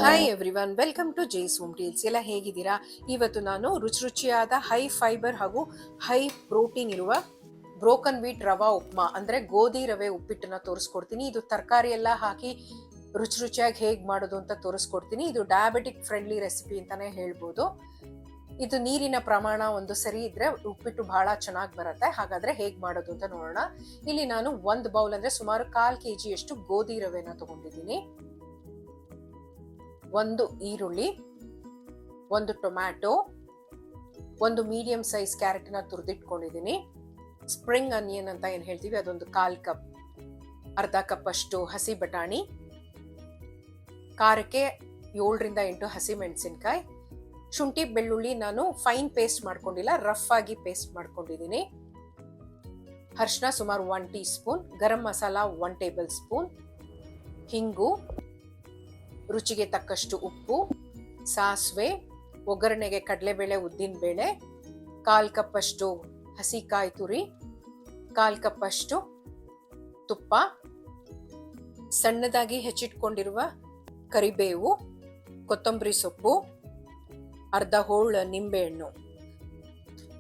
Hi everyone, welcome to Jay's home tales. ಎಲ್ಲ ಹೇಗಿದ್ದೀರಾ? ಇವತ್ತು ನಾನು ರುಚಿಯಾದ ಹೈ ಫೈಬರ್ ಹಾಗೂ ಹೈ ಪ್ರೋಟೀನ್ ಇರುವ ಬ್ರೋಕನ್ ವೀಟ್ ರವಾ ಉಪ್ಮಾ ಅಂದ್ರೆ ಗೋಧಿ ರವೆ ಉಪ್ಪಿಟ್ಟನ್ನ ತೋರಿಸ್ಕೊಡ್ತೀನಿ. ಇದು ತರಕಾರಿ ಎಲ್ಲ ಹಾಕಿ ರುಚಿಯಾಗಿ ಹೇಗೆ ಮಾಡೋದು ಅಂತ ತೋರಿಸ್ಕೊಡ್ತೀನಿ. ಇದು ಡಯಾಬಿಟಿಕ್ ಫ್ರೆಂಡ್ಲಿ ರೆಸಿಪಿ ಅಂತಾನೆ ಹೇಳ್ಬೋದು. ಇದು ನೀರಿನ ಪ್ರಮಾಣ ಒಂದು ಸರಿ ಇದ್ರೆ ಉಪ್ಪಿಟ್ಟು ಬಹಳ ಚೆನ್ನಾಗಿ ಬರುತ್ತೆ. ಹಾಗಾದ್ರೆ ಹೇಗೆ ಮಾಡೋದು ಅಂತ ನೋಡೋಣ. ಇಲ್ಲಿ ನಾನು 1 ಬೌಲ್ ಅಂದ್ರೆ ಸುಮಾರು 1/4 kg ಅಷ್ಟು ಗೋಧಿ ರವೆನ ತಗೊಂಡಿದ್ದೀನಿ. 1 ಈರುಳ್ಳಿ, 1 ಟೊಮ್ಯಾಟೊ, 1 ಮೀಡಿಯಂ ಸೈಜ್ ಕ್ಯಾರೆಟ್ನ ತುರಿದಿಟ್ಕೊಂಡಿದ್ದೀನಿ. ಸ್ಪ್ರಿಂಗ್ ಆನಿಯನ್ ಅಂತ ಏನು ಹೇಳ್ತೀವಿ ಅದೊಂದು 1/4 ಕಪ್, ಅರ್ಧ ಕಪ್ ಅಷ್ಟು ಹಸಿ ಬಟಾಣಿ, ಖಾರಕ್ಕೆ 7 ರಿಂದ 8 ಹಸಿ ಮೆಣಸಿನ್ಕಾಯಿ, ಶುಂಠಿ ಬೆಳ್ಳುಳ್ಳಿ ನಾನು ಫೈನ್ ಪೇಸ್ಟ್ ಮಾಡ್ಕೊಂಡಿಲ್ಲ, ರಫ್ ಆಗಿ ಪೇಸ್ಟ್ ಮಾಡ್ಕೊಂಡಿದ್ದೀನಿ. ಅರಿಶಿನ ಸುಮಾರು 1 tea spoon, garam masala 1 table spoon, ಹಿಂಗು, ರುಚಿಗೆ ತಕ್ಕಷ್ಟು ಉಪ್ಪು, ಸಾಸಿವೆ, ಒಗ್ಗರಣೆಗೆ ಕಡಲೆಬೇಳೆ ಉದ್ದಿನಬೇಳೆ, 1/4 ಕಪ್ ಅಷ್ಟು ಹಸಿ ಕಾಯಿ ತುರಿ, 1/4 ಕಪ್ ಅಷ್ಟು ತುಪ್ಪ, ಸಣ್ಣದಾಗಿ ಹೆಚ್ಚಿಟ್ಕೊಂಡಿರುವ ಕರಿಬೇವು, ಕೊತ್ತಂಬರಿ ಸೊಪ್ಪು, ಅರ್ಧ ಹೋಳು ನಿಂಬೆಹಣ್ಣು.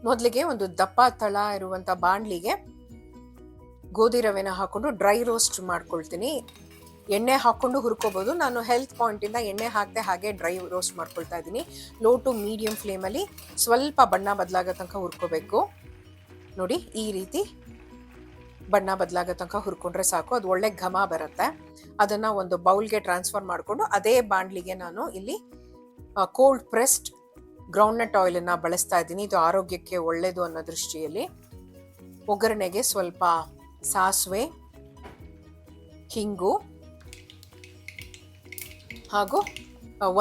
ಮೊದಲಿಗೆ ಒಂದು ದಪ್ಪ ತಳ ಇರುವಂತ ಬಾಣಲಿಗೆ ಗೋಧಿ ರವೆನ ಹಾಕೊಂಡು ಡ್ರೈ ರೋಸ್ಟ್ ಮಾಡ್ಕೊಳ್ತೀನಿ. ಎಣ್ಣೆ ಹಾಕೊಂಡು ಹುರ್ಕೋಬಹುದು. ನಾನು ಹೆಲ್ತ್ ಪಾಯಿಂಟ್ ಇಂದ ಎಣ್ಣೆ ಹಾಕದೆ ಹಾಗೆ ಡ್ರೈ ರೋಸ್ಟ್ ಮಾಡ್ಕೊಳ್ತಾ ಇದ್ದೀನಿ. ಲೋ ಟು ಮೀಡಿಯಂ ಫ್ಲೇಮಲ್ಲಿ ಸ್ವಲ್ಪ ಬಣ್ಣ ಬದಲಾಗೋ ತನಕ ಹುರ್ಕೋಬೇಕು. ನೋಡಿ, ಈ ರೀತಿ ಬಣ್ಣ ಬದಲಾಗೋ ತನಕ ಹುರ್ಕೊಂಡ್ರೆ ಸಾಕು. ಅದು ಒಳ್ಳೆ ಘಮ ಬರುತ್ತೆ. ಅದನ್ನ ಒಂದು ಬೌಲ್ಗೆ ಟ್ರಾನ್ಸ್ಫರ್ ಮಾಡಿಕೊಂಡು ಅದೇ ಬಾಣಲಿಗೆ ನಾನು ಇಲ್ಲಿ ಕೋಲ್ಡ್ ಪ್ರೆಸ್ಡ್ ಗ್ರೌಂಡ್ನಟ್ ಆಯಿಲನ್ನು ಬಳಸ್ತಾ ಇದ್ದೀನಿ. ಇದು ಆರೋಗ್ಯಕ್ಕೆ ಒಳ್ಳೆಯದು ಅನ್ನೋ ದೃಷ್ಟಿಯಲ್ಲಿ. ಒಗ್ಗರಣೆಗೆ ಸ್ವಲ್ಪ ಸಾಸಿವೆ, ಹಿಂಗು ಹಾಗೂ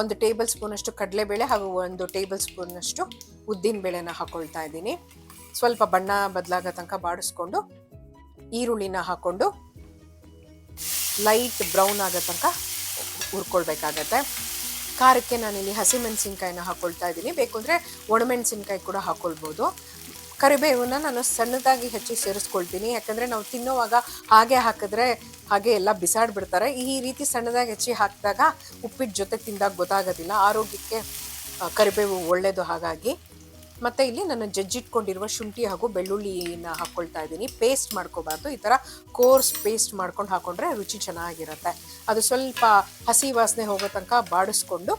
1 ಟೇಬಲ್ ಸ್ಪೂನ್ ಅಷ್ಟು ಕಡಲೆಬೇಳೆ ಹಾಗೂ 1 ಟೇಬಲ್ ಸ್ಪೂನ್ ಅಷ್ಟು ಉದ್ದಿನ ಬೇಳೆನ ಹಾಕೊಳ್ತಾ ಇದ್ದೀನಿ. ಸ್ವಲ್ಪ ಬಣ್ಣ ಬದಲಾಗೋ ತನಕ ಬಾಡಿಸ್ಕೊಂಡು ಈರುಳ್ಳಿನ ಹಾಕೊಂಡು ಲೈಟ್ ಬ್ರೌನ್ ಆಗೋ ತನಕ ಹುರ್ಕೊಳ್ಬೇಕಾಗತ್ತೆ. ಖಾರಕ್ಕೆ ನಾನಿಲ್ಲಿ ಹಸಿಮೆಣಸಿನ್ಕಾಯಿನ ಹಾಕೊಳ್ತಾ ಇದ್ದೀನಿ. ಬೇಕು ಅಂದರೆ ಒಣಮೆಣಸಿನ್ಕಾಯಿ ಕೂಡ ಹಾಕೊಳ್ಬೋದು. ಕರಿಬೇವನ್ನ ನಾನು ಸಣ್ಣದಾಗಿ ಹೆಚ್ಚಿ ಸೇರಿಸ್ಕೊಳ್ತೀನಿ. ಯಾಕಂದರೆ ನಾವು ತಿನ್ನುವಾಗ ಹಾಗೆ ಹಾಕಿದ್ರೆ ಹಾಗೆ ಎಲ್ಲ ಬಿಸಾಡ್ಬಿಡ್ತಾರೆ. ಈ ರೀತಿ ಸಣ್ಣದಾಗಿ ಹೆಚ್ಚಿ ಹಾಕಿದಾಗ ಉಪ್ಪಿಟ್ಟು ಜೊತೆ ತಿಂದಾಗ ಗೊತ್ತಾಗೋದಿಲ್ಲ. ಆರೋಗ್ಯಕ್ಕೆ ಕರಿಬೇವು ಒಳ್ಳೆಯದು. ಹಾಗಾಗಿ ಮತ್ತು ಇಲ್ಲಿ ನಾನು ಜಜ್ಜಿಟ್ಕೊಂಡಿರುವ ಶುಂಠಿ ಹಾಗೂ ಬೆಳ್ಳುಳ್ಳಿನ ಹಾಕ್ಕೊಳ್ತಾ ಇದ್ದೀನಿ. ಪೇಸ್ಟ್ ಮಾಡ್ಕೋಬಾರ್ದು. ಈ ಥರ ಕೋರ್ಸ್ ಪೇಸ್ಟ್ ಮಾಡ್ಕೊಂಡು ಹಾಕ್ಕೊಂಡ್ರೆ ರುಚಿ ಚೆನ್ನಾಗಿರುತ್ತೆ. ಅದು ಸ್ವಲ್ಪ ಹಸಿ ವಾಸನೆ ಹೋಗೋ ತನಕ ಬಾಡಿಸ್ಕೊಂಡು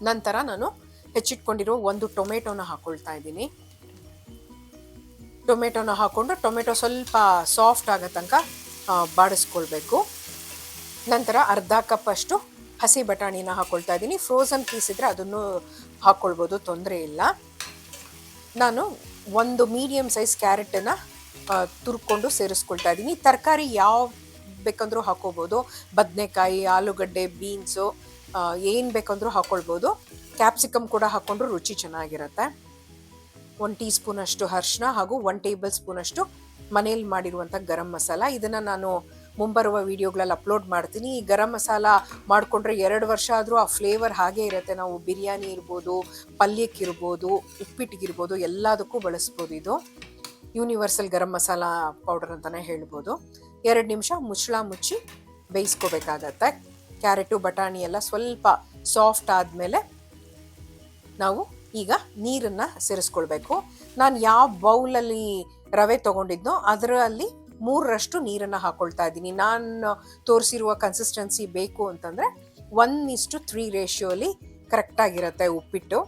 ನಂತರ ನಾನು ಹೆಚ್ಚಿಟ್ಕೊಂಡಿರೋ 1 ಟೊಮೆಟೊನ ಹಾಕ್ಕೊಳ್ತಾ ಇದ್ದೀನಿ. ಟೊಮೆಟೊನ ಹಾಕ್ಕೊಂಡು ಟೊಮೆಟೊ ಸ್ವಲ್ಪ ಸಾಫ್ಟ್ ಆಗೋ ತನಕ ಬಾಡಿಸ್ಕೊಳ್ಬೇಕು. ನಂತರ ಅರ್ಧ ಕಪ್ ಅಷ್ಟು ಹಸಿ ಬಟಾಣಿನ ಹಾಕ್ಕೊಳ್ತಾ ಇದ್ದೀನಿ. ಫ್ರೋಝನ್ ಪೀಸ್ ಇದ್ದರೆ ಅದನ್ನು ಹಾಕ್ಕೊಳ್ಬೋದು, ತೊಂದರೆ ಇಲ್ಲ. ನಾನು 1 ಮೀಡಿಯಮ್ ಸೈಜ್ ಕ್ಯಾರೆಟನ್ನು ತುರ್ಕೊಂಡು ಸೇರಿಸ್ಕೊಳ್ತಾ ಇದ್ದೀನಿ. ತರಕಾರಿ ಯಾವ ಬೇಕಂದ್ರೂ ಹಾಕ್ಕೋಬೋದು. ಬದನೆಕಾಯಿ, ಆಲೂಗಡ್ಡೆ, ಬೀನ್ಸು ಏನು ಬೇಕಂದ್ರೂ ಹಾಕ್ಕೊಳ್ಬೋದು. ಕ್ಯಾಪ್ಸಿಕಮ್ ಕೂಡ ಹಾಕ್ಕೊಂಡ್ರೂ ರುಚಿ ಚೆನ್ನಾಗಿರುತ್ತೆ. 1 ಟೀ ಸ್ಪೂನ್ ಅಷ್ಟು ಅರಿಶಿನ ಹಾಗೂ 1 ಟೇಬಲ್ ಸ್ಪೂನ್ ಅಷ್ಟು ಮನೇಲಿ ಮಾಡಿರುವಂಥ ಗರಂ ಮಸಾಲ. ಇದನ್ನು ನಾನು ಮುಂಬರುವ ವಿಡಿಯೋಗಳಲ್ಲಿ ಅಪ್ಲೋಡ್ ಮಾಡ್ತೀನಿ. ಈ ಗರಂ ಮಸಾಲ ಮಾಡಿಕೊಂಡ್ರೆ 2 ವರ್ಷ ಆದರೂ ಆ ಫ್ಲೇವರ್ ಹಾಗೇ ಇರುತ್ತೆ. ನಾವು ಬಿರಿಯಾನಿ ಇರ್ಬೋದು, ಪಲ್ಯಕ್ಕಿರ್ಬೋದು, ಉಪ್ಪಿಟ್ಟಿಗಿರ್ಬೋದು, ಎಲ್ಲದಕ್ಕೂ ಬಳಸ್ಬೋದು. ಇದು ಯೂನಿವರ್ಸಲ್ ಗರಂ ಮಸಾಲ ಪೌಡರ್ ಅಂತಲೇ ಹೇಳ್ಬೋದು. 2 ನಿಮಿಷ ಮುಚ್ಚಳ ಮುಚ್ಚಿ ಬೇಯಿಸ್ಕೋಬೇಕಾಗತ್ತೆ. ಕ್ಯಾರೆಟು ಬಟಾಣಿ ಎಲ್ಲ ಸ್ವಲ್ಪ ಸಾಫ್ಟ್ ಆದಮೇಲೆ ನಾವು ಈಗ ನೀರನ್ನು ಸೇರಿಸ್ಕೊಳ್ಬೇಕು. ನಾನು ಯಾವ ಬೌಲಲ್ಲಿ ರವೆ ತೊಗೊಂಡಿದ್ನೋ ಅದರಲ್ಲಿ 3ರಷ್ಟು ನೀರನ್ನು ಹಾಕ್ಕೊಳ್ತಾ ಇದ್ದೀನಿ. ನಾನು ತೋರಿಸಿರುವ ಕನ್ಸಿಸ್ಟೆನ್ಸಿ ಬೇಕು ಅಂತಂದರೆ 1:3 ರೇಷಿಯೋಲಿ ಕರೆಕ್ಟಾಗಿರುತ್ತೆ ಉಪ್ಪಿಟ್ಟು.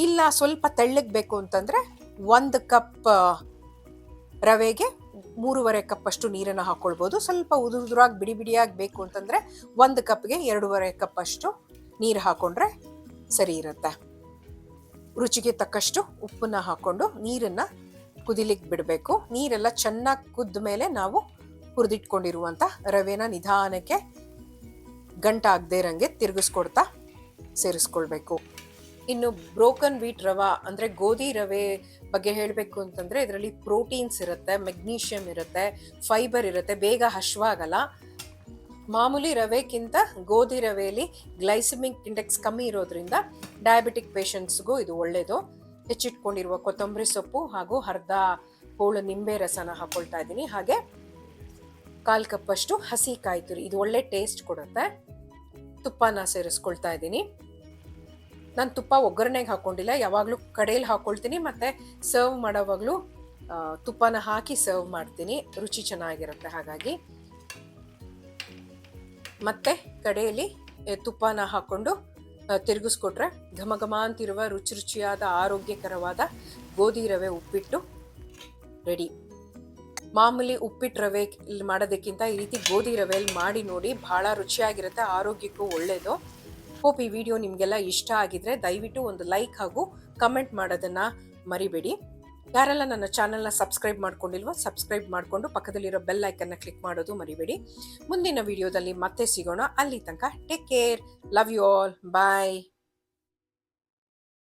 ಇಲ್ಲ ಸ್ವಲ್ಪ ತೆಳ್ಳಗೆ ಬೇಕು ಅಂತಂದರೆ 1 ಕಪ್ ರವೆಗೆ 3.5 ಕಪ್ ಅಷ್ಟು ನೀರನ್ನು ಹಾಕ್ಕೊಳ್ಬೋದು. ಸ್ವಲ್ಪ ಉದುರಾಗಿ ಬಿಡಿ ಬಿಡಿಯಾಗಿ ಬೇಕು ಅಂತಂದರೆ 1 ಕಪ್ಗೆ 2.5 ಕಪ್ ಅಷ್ಟು ನೀರು ಹಾಕ್ಕೊಂಡ್ರೆ ಸರಿ ಇರುತ್ತೆ. ರುಚಿಗೆ ತಕ್ಕಷ್ಟು ಉಪ್ಪನ್ನ ಹಾಕ್ಕೊಂಡು ನೀರನ್ನು ಕುದಿಲಿಕ್ಕೆ ಬಿಡಬೇಕು. ನೀರೆಲ್ಲ ಚೆನ್ನಾಗಿ ಕುದ್ದ ಮೇಲೆ ನಾವು ಹುರಿದಿಟ್ಕೊಂಡಿರುವಂಥ ರವೆನ ನಿಧಾನಕ್ಕೆ ಗಂಟಾಗದೇ ಇರಂಗೆ ತಿರುಗಿಸ್ಕೊಡ್ತಾ ಸೇರಿಸ್ಕೊಳ್ಬೇಕು. ಇನ್ನು ಬ್ರೋಕನ್ ವೀಟ್ ರವಾ ಅಂದರೆ ಗೋಧಿ ರವೆ ಬಗ್ಗೆ ಹೇಳಬೇಕು ಅಂತಂದರೆ ಇದರಲ್ಲಿ ಪ್ರೋಟೀನ್ಸ್ ಇರುತ್ತೆ, ಮೆಗ್ನೀಷಿಯಮ್ ಇರುತ್ತೆ, ಫೈಬರ್ ಇರುತ್ತೆ, ಬೇಗ ಹಶ್ವಾಗಲ್ಲ. ಮಾಮೂಲಿ ರವೆಗಿಂತ ಗೋಧಿ ರವೆಯಲ್ಲಿ ಗ್ಲೈಸೆಮಿಕ್ ಇಂಡೆಕ್ಸ್ ಕಮ್ಮಿ ಇರೋದ್ರಿಂದ ಡಯಾಬಿಟಿಕ್ ಪೇಷಂಟ್ಸ್ಗೂ ಇದು ಒಳ್ಳೆಯದು. ಹೆಚ್ಚಿಟ್ಕೊಂಡಿರುವ ಕೊತ್ತಂಬರಿ ಸೊಪ್ಪು ಹಾಗೂ ಅರ್ಧ ಹೋಳು ನಿಂಬೆ ರಸನ ಹಾಕ್ಕೊಳ್ತಾ ಇದ್ದೀನಿ. ಹಾಗೆ 1/4 ಕಪ್ ಅಷ್ಟು ಹಸಿ ಕಾಯಿ ತುರಿ, ಇದು ಒಳ್ಳೆ ಟೇಸ್ಟ್ ಕೊಡುತ್ತೆ. ತುಪ್ಪನ ಸೇರಿಸ್ಕೊಳ್ತಾ ಇದ್ದೀನಿ. ನಾನು ತುಪ್ಪ ಒಗ್ಗರಣೆಗೆ ಹಾಕೊಂಡಿಲ್ಲ, ಯಾವಾಗಲೂ ಕಡೇಲಿ ಹಾಕೊಳ್ತೀನಿ ಮತ್ತು ಸರ್ವ್ ಮಾಡೋವಾಗಲೂ ತುಪ್ಪನ ಹಾಕಿ ಸರ್ವ್ ಮಾಡ್ತೀನಿ, ರುಚಿ ಚೆನ್ನಾಗಿರುತ್ತೆ. ಹಾಗಾಗಿ ಮತ್ತೆ ಕಡೆಯಲ್ಲಿ ತುಪ್ಪನ ಹಾಕೊಂಡು ತಿರುಗಿಸ್ಕೊಟ್ರೆ ಘಮ ಘಮ ಅಂತಿರುವ ರುಚಿ ರುಚಿಯಾದ ಆರೋಗ್ಯಕರವಾದ ಗೋಧಿ ರವೆ ಉಪ್ಪಿಟ್ಟು ರೆಡಿ. ಮಾಮೂಲಿ ಉಪ್ಪಿಟ್ಟು ರವೆ ಮಾಡೋದಕ್ಕಿಂತ ಈ ರೀತಿ ಗೋಧಿ ರವೆಯಲ್ಲಿ ಮಾಡಿ ನೋಡಿ, ಬಹಳ ರುಚಿಯಾಗಿರುತ್ತೆ, ಆರೋಗ್ಯಕ್ಕೂ ಒಳ್ಳೆಯದು. ಹೋಪ್ ಈ ವಿಡಿಯೋ ನಿಮಗೆಲ್ಲ ಇಷ್ಟ ಆಗಿದ್ರೆ ದಯವಿಟ್ಟು ಒಂದು ಲೈಕ್ ಹಾಗೂ ಕಮೆಂಟ್ ಮಾಡೋದನ್ನು ಮರಿಬೇಡಿ. ಯಾರೆಲ್ಲ ನನ್ನ ಚಾನಲ್ನ ಸಬ್ಸ್ಕ್ರೈಬ್ ಮಾಡ್ಕೊಂಡಿಲ್ವೋ ಸಬ್ಸ್ಕ್ರೈಬ್ ಮಾಡಿಕೊಂಡು ಪಕ್ಕದಲ್ಲಿರೋ ಬೆಲ್ ಐಕನ್ನ ಕ್ಲಿಕ್ ಮಾಡೋದು ಮರಿಬೇಡಿ. ಮುಂದಿನ ವಿಡಿಯೋದಲ್ಲಿ ಮತ್ತೆ ಸಿಗೋಣ. ಅಲ್ಲಿ ತನಕ take care, love you all, bye.